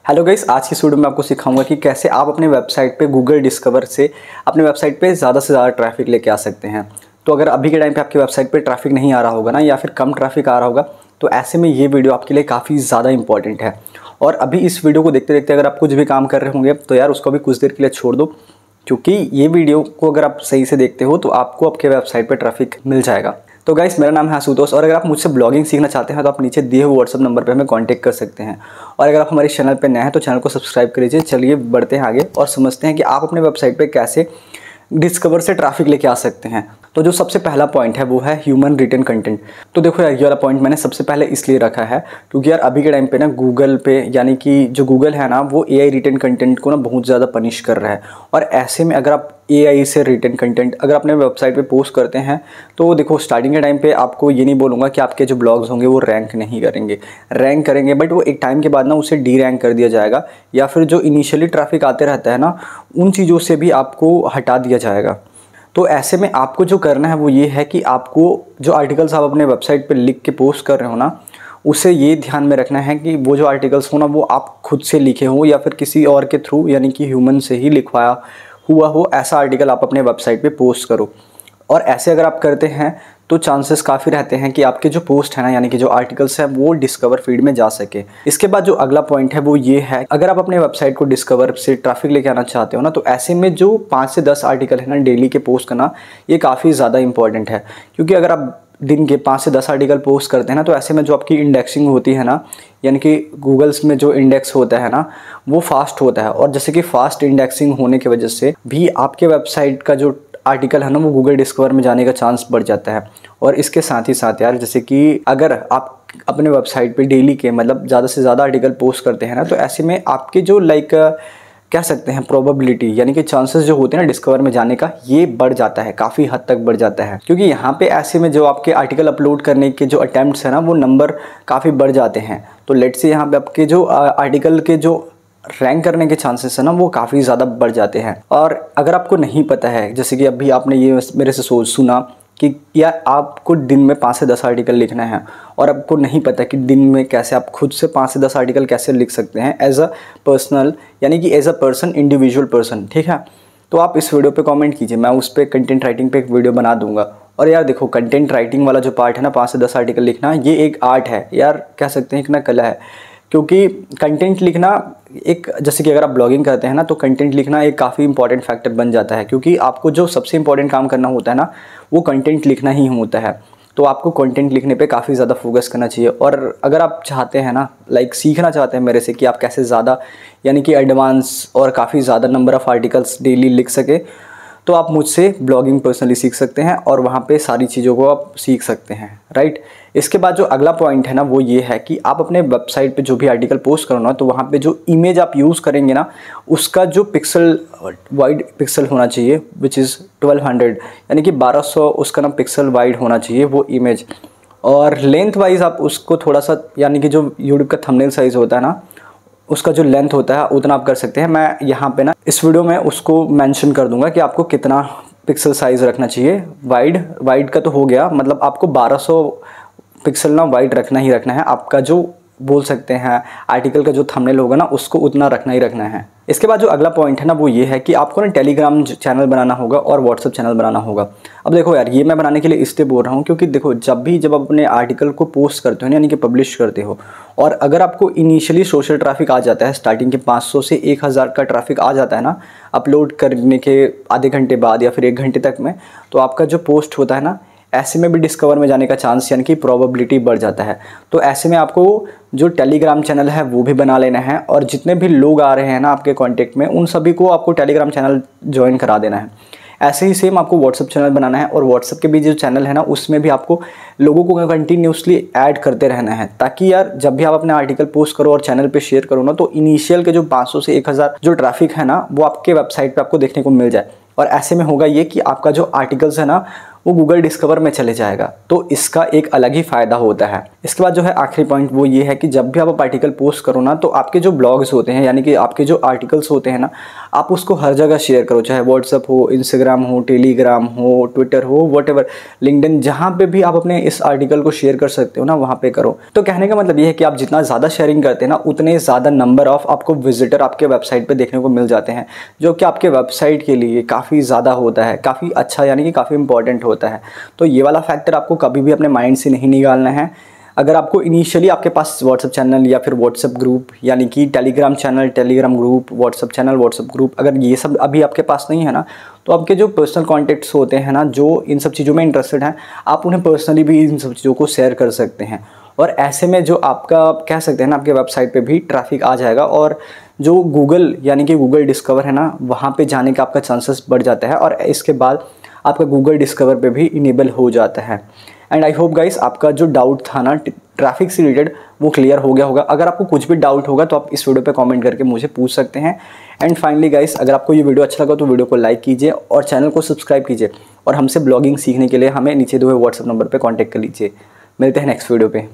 Hello guys, आज की video में आपको सिखाऊंगा कि कैसे आप अपने वेबसाइट पे गूगल डिस्कवर से अपने वेबसाइट पे ज़्यादा से ज़्यादा ट्रैफिक लेके आ सकते हैं। तो अगर अभी के टाइम पे आपकी वेबसाइट पे ट्रैफिक नहीं आ रहा होगा ना, या फिर कम ट्रैफिक आ रहा होगा, तो ऐसे में ये वीडियो आपके लिए काफ़ी ज़्यादा इंपॉर्टेंट है। और अभी इस वीडियो को देखते देखते अगर आप कुछ भी काम कर रहे होंगे तो यार उसको भी कुछ देर के लिए छोड़ दो, क्योंकि ये वीडियो को अगर आप सही से देखते हो तो आपको आपके वेबसाइट पर ट्रैफिक मिल जाएगा। तो गाइस, मेरा नाम है आशुतोष और अगर आप मुझसे ब्लॉगिंग सीखना चाहते हैं तो आप नीचे दिए हुए व्हाट्सअप नंबर पे हमें कांटेक्ट कर सकते हैं। और अगर आप हमारे चैनल पे नए हैं तो चैनल को सब्सक्राइब कर लीजिए। चलिए बढ़ते हैं आगे और समझते हैं कि आप अपने वेबसाइट पे कैसे डिस्कवर से ट्रैफिक लेके आ सकते हैं। तो जो सबसे पहला पॉइंट है वो है ह्यूमन रिटन कंटेंट। तो देखो यार, ये वाला पॉइंट मैंने सबसे पहले इसलिए रखा है क्योंकि यार अभी के टाइम पे ना गूगल पे, यानी कि जो गूगल है ना, वो एआई रिटन कंटेंट को ना बहुत ज़्यादा पनिश कर रहा है। और ऐसे में अगर आप एआई से रिटन कंटेंट अगर अपने वेबसाइट पे पोस्ट करते हैं तो देखो, स्टार्टिंग के टाइम पे आपको ये नहीं बोलूँगा कि आपके जो ब्लॉग्स होंगे वो रैंक नहीं करेंगे, रैंक करेंगे, बट वो एक टाइम के बाद ना उसे डी रैंक कर दिया जाएगा, या फिर जो इनिशियली ट्रैफिक आते रहता है ना, उन चीज़ों से भी आपको हटा दिया जाएगा। तो ऐसे में आपको जो करना है वो ये है कि आपको जो आर्टिकल्स आप अपने वेबसाइट पे लिख के पोस्ट कर रहे हो ना, उसे ये ध्यान में रखना है कि वो जो आर्टिकल्स हो ना, वो आप खुद से लिखे हो या फिर किसी और के थ्रू, यानी कि ह्यूमन से ही लिखवाया हुआ हो, ऐसा आर्टिकल आप अपने वेबसाइट पे पोस्ट करो। और ऐसे अगर आप करते हैं तो चांसेस काफ़ी रहते हैं कि आपके जो पोस्ट है ना, यानी कि जो आर्टिकल्स हैं, वो डिस्कवर फीड में जा सके। इसके बाद जो अगला पॉइंट है वो ये है, अगर आप अपने वेबसाइट को डिस्कवर से ट्रैफिक लेके आना चाहते हो ना, तो ऐसे में जो 5 से 10 आर्टिकल है ना डेली के पोस्ट करना, ये काफ़ी ज़्यादा इंपॉर्टेंट है। क्योंकि अगर आप दिन के 5 से 10 आर्टिकल पोस्ट करते हैं ना, तो ऐसे में जो आपकी इंडेक्सिंग होती है ना, यानी कि गूगल्स में जो इंडेक्स होता है ना, वो फास्ट होता है। और जैसे कि फास्ट इंडेक्सिंग होने की वजह से भी आपके वेबसाइट का जो आर्टिकल है ना, वो गूगल डिस्कवर में जाने का चांस बढ़ जाता है। और इसके साथ ही साथ यार, जैसे कि अगर आप अपने वेबसाइट पे डेली के मतलब ज़्यादा से ज़्यादा आर्टिकल पोस्ट करते हैं ना, तो ऐसे में आपके जो कह सकते हैं प्रोबेबिलिटी, यानी कि चांसेस जो होते हैं ना डिस्कवर में जाने का, ये बढ़ जाता है, काफ़ी हद तक बढ़ जाता है। क्योंकि यहाँ पे ऐसे में जो आपके आर्टिकल अपलोड करने के जो अटैम्प्ट्स हैं ना, वो नंबर काफ़ी बढ़ जाते हैं। तो लेट्स से यहाँ पे आपके जो आर्टिकल के जो रैंक करने के चांसेस है ना, वो काफ़ी ज़्यादा बढ़ जाते हैं। और अगर आपको नहीं पता है, जैसे कि अभी आपने ये मेरे से सुना कि यार आपको दिन में 5 से 10 आर्टिकल लिखना है, और आपको नहीं पता कि दिन में कैसे आप खुद से 5 से 10 आर्टिकल कैसे लिख सकते हैं एज अ पर्सनल, यानी कि as a person, individual person, ठीक है। तो आप इस वीडियो पे कमेंट कीजिए, मैं उस पर कंटेंट राइटिंग पे एक वीडियो बना दूंगा। और यार देखो, कंटेंट राइटिंग वाला जो पार्ट है ना, 5 से 10 आर्टिकल लिखना, ये एक आर्ट है यार, कह सकते हैं एक ना कला है। क्योंकि कंटेंट लिखना एक, जैसे कि अगर आप ब्लॉगिंग करते हैं ना, तो कंटेंट लिखना एक काफ़ी इंपॉर्टेंट फैक्टर बन जाता है। क्योंकि आपको जो सबसे इंपॉर्टेंट काम करना होता है ना, वो कंटेंट लिखना ही होता है। तो आपको कंटेंट लिखने पे काफ़ी ज़्यादा फोकस करना चाहिए। और अगर आप चाहते हैं ना, सीखना चाहते हैं मेरे से कि आप कैसे ज़्यादा, यानी कि एडवांस और काफ़ी ज़्यादा नंबर ऑफ़ आर्टिकल्स डेली लिख सके, तो आप मुझसे ब्लॉगिंग पर्सनली सीख सकते हैं और वहाँ पे सारी चीज़ों को आप सीख सकते हैं, राइट। इसके बाद जो अगला पॉइंट है ना, वो ये है कि आप अपने वेबसाइट पे जो भी आर्टिकल पोस्ट करो ना, तो वहाँ पे जो इमेज आप यूज़ करेंगे ना, उसका जो पिक्सल वाइड पिक्सल होना चाहिए, विच इज़ 1200, यानी कि 1200 उसका ना पिक्सल वाइड होना चाहिए वो इमेज। और लेंथ वाइज आप उसको थोड़ा सा, यानी कि जो यूट्यूब का थंबनेल साइज़ होता है ना, उसका जो लेंथ होता है उतना आप कर सकते हैं। मैं यहाँ पे ना इस वीडियो में उसको मेंशन कर दूंगा कि आपको कितना पिक्सल साइज़ रखना चाहिए। वाइड का तो हो गया, मतलब आपको 1200 पिक्सल ना वाइड रखना ही रखना है। आपका जो बोल सकते हैं आर्टिकल का जो थंबनेल होगा ना, उसको उतना रखना ही रखना है। इसके बाद जो अगला पॉइंट है ना, वो ये है कि आपको ना टेलीग्राम चैनल बनाना होगा और व्हाट्सअप चैनल बनाना होगा। अब देखो यार, ये मैं बनाने के लिए इसलिए बोल रहा हूँ क्योंकि देखो, जब आप अपने आर्टिकल को पोस्ट करते हो, यानी कि पब्लिश करते हो, और अगर आपको इनिशियली सोशल ट्रैफिक आ जाता है, स्टार्टिंग के 500 से 1000 का ट्रैफिक आ जाता है ना अपलोड करने के आधे घंटे बाद या फिर 1 घंटे तक में, तो आपका जो पोस्ट होता है ना, ऐसे में भी डिस्कवर में जाने का चांस, यानी कि प्रोबेबिलिटी बढ़ जाता है। तो ऐसे में आपको जो टेलीग्राम चैनल है वो भी बना लेना है, और जितने भी लोग आ रहे हैं ना आपके कांटेक्ट में, उन सभी को आपको टेलीग्राम चैनल ज्वाइन करा देना है। ऐसे ही सेम आपको व्हाट्सअप चैनल बनाना है, और व्हाट्सअप के भी जो चैनल है ना, उसमें भी आपको लोगों को कंटिन्यूसली ऐड करते रहना है, ताकि यार जब भी आप अपने आर्टिकल पोस्ट करो और चैनल पे शेयर करो ना, तो इनिशियल के जो 500 से 1000 जो ट्रैफिक है ना, वो आपके वेबसाइट पे आपको देखने को मिल जाए। और ऐसे में होगा ये कि आपका जो आर्टिकल्स है ना, वो गूगल डिस्कवर में चले जाएगा। तो इसका एक अलग ही फ़ायदा होता है। इसके बाद जो है आखिरी पॉइंट वो ये है कि जब भी आप आर्टिकल पोस्ट करो ना, तो आपके जो ब्लॉग्स होते हैं यानी कि आपके जो आर्टिकल्स होते हैं ना, आप उसको हर जगह शेयर करो, चाहे व्हाट्सअप हो, इंस्टाग्राम हो, टेलीग्राम हो, ट्विटर हो, व्हाटएवर, लिंक्डइन, जहाँ पे भी आप अपने इस आर्टिकल को शेयर कर सकते हो ना, वहाँ पे करो। तो कहने का मतलब ये है कि आप जितना ज़्यादा शेयरिंग करते हैं ना, उतने ज़्यादा नंबर ऑफ आपको विजिटर आपके वेबसाइट पर देखने को मिल जाते हैं, जो कि आपके वेबसाइट के लिए काफ़ी ज़्यादा होता है, काफ़ी अच्छा यानी कि काफ़ी इंपॉर्टेंट होता है। तो ये वाला फैक्टर आपको कभी भी अपने माइंड से नहीं निकालना है। अगर आपको इनिशियली आपके पास व्हाट्सअप चैनल या फिर व्हाट्सअप ग्रुप यानी कि Telegram channel, Telegram group, WhatsApp channel, WhatsApp group, अगर ये सब अभी आपके पास नहीं है ना, तो आपके जो पर्सनल कॉन्टैक्ट्स होते हैं ना, जो इन सब चीज़ों में इंटरेस्टेड हैं, आप उन्हें पर्सनली भी इन सब चीज़ों को शेयर कर सकते हैं। और ऐसे में जो आपका कह सकते हैं ना, आपके वेबसाइट पे भी ट्रैफिक आ जाएगा और जो गूगल यानी कि गूगल डिस्कवर है ना, वहाँ पे जाने का आपका चांसेस बढ़ जाता है और इसके बाद आपका गूगल डिस्कवर पे भी इनेबल हो जाता है। एंड आई होप गाइस आपका जो डाउट था ना ट्रैफिक से रिलेटेड, वो क्लियर हो गया होगा। अगर आपको कुछ भी डाउट होगा तो आप इस वीडियो पे कमेंट करके मुझे पूछ सकते हैं। एंड फाइनली गाइस, अगर आपको ये वीडियो अच्छा लगा तो वीडियो को लाइक कीजिए और चैनल को सब्सक्राइब कीजिए, और हमसे ब्लॉगिंग सीखने के लिए हमें नीचे दिए हुए व्हाट्सएप नंबर पर कॉन्टैक्ट कर लीजिए। मिलते हैं नेक्स्ट वीडियो पे।